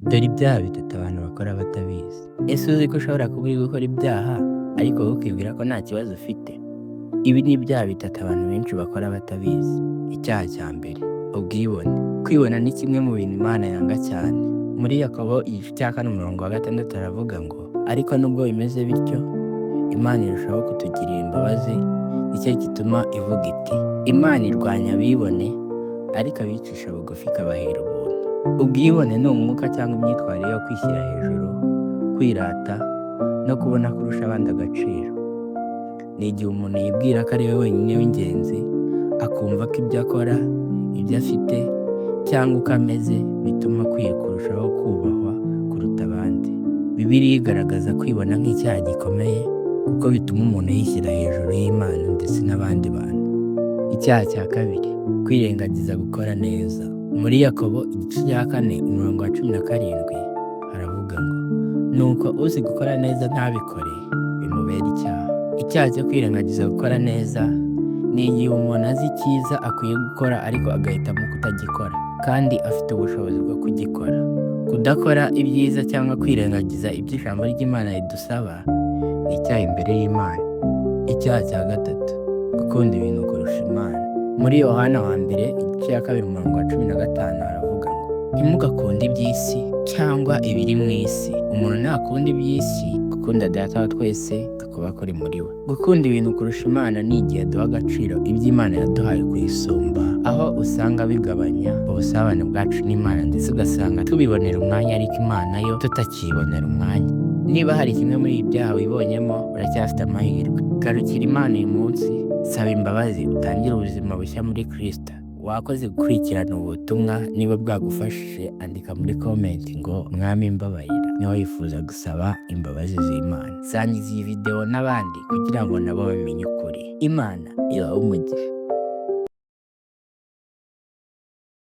Dore ibyaha bitatu abantu bakora batabizi. Ese uzi ko ushobora kuba uri gukora ibyaha ariko wowe ukibwira ko nta kibazo ufite? Ibi ni ibyaha bitatu abantu benshi bakora batabizi. Icyaha cya mbere, ubwibone. Kwibona ni kimwe mu bintu Imana yanga cyane. Muri Yakobo igice cya 4:6 aravuga ngo, ariko nubwo bimeze bityo, Imana irushaho kutugirira imbabazi, nicyo gituma ivuga iti, Imana irwanya abibone, ariko abicisha bugufi ikabahera ubuntu. Ubwibone ni umwuka cyangwa imyitwarire yo kwishyira hejuru, kwirata, no kubona kurusha abandi agaciro. Ni igihe umuntu yibwira ko ari we wenyine w'ingenzi, akumva ko ibyo akora, ibyo afite, cyangwa uko ameze bituma akwiye kurushaho kubahwa kuruta abandi. Bibiliya igaragaza kwibona nk'icyaha gikomeye, kuko bituma umuntu yishyira hejuru y'Imana ndetse n'abandi bantu. Icyaha cya kabiri, kwirengagiza gukora neza. Muri Yakobo igice cya 4:17 haravuga ngo, nuko uzi gukora neza ntabikore bimubera icyaha. Icyaha cyo kwirengagiza gukora neza ni igihe umuntu azi icyiza akwiye gukora ariko agahitamo kutagikora, kandi afite ubushobozi bwo kugikora. Kudakora ibyiza cyangwa kwirengagiza ibyo ijambo ry'Imana ridusaba ni icyaha imbere y'Imana. Icyaha cya gatatu, gukunda ibintu kurusha Imana. Muri Yohana wa mbere igice cya 2:15 haravuga ngo, ntimugakunde iby'isi cyangwa ibiri mu isi. Umuntu nakunda iby'isi, gukunda Data wa twese kuba kuri muri we. Gukunda ibintu kurusha Imana ni igihe duha agaciro ibyo Imana yaduhaye kuyisumba, aho usanga bigabanya ubusabane bwacu n'Imana, ndetse ugasanga tubibonera umwanya ariko Imana yo tutakibonera umwanya. Niba hari kimwe muri ibi byaha wibonyemo, uracyafite amahirwe. Garukira Imana uyu munsi, saba imbabazi, utangire ubuzima bushya muri Kristo. Wakoze gukurikirana ubutumwa. Niba bwagufashije, andika muri comment ngo Mwami mbabarira. Niba wifuza gusaba imbabazi z'Imana, sangiza iyi video n'abandi kugira ngo nabo bamenye ukuri. Imana ibahe umugisha.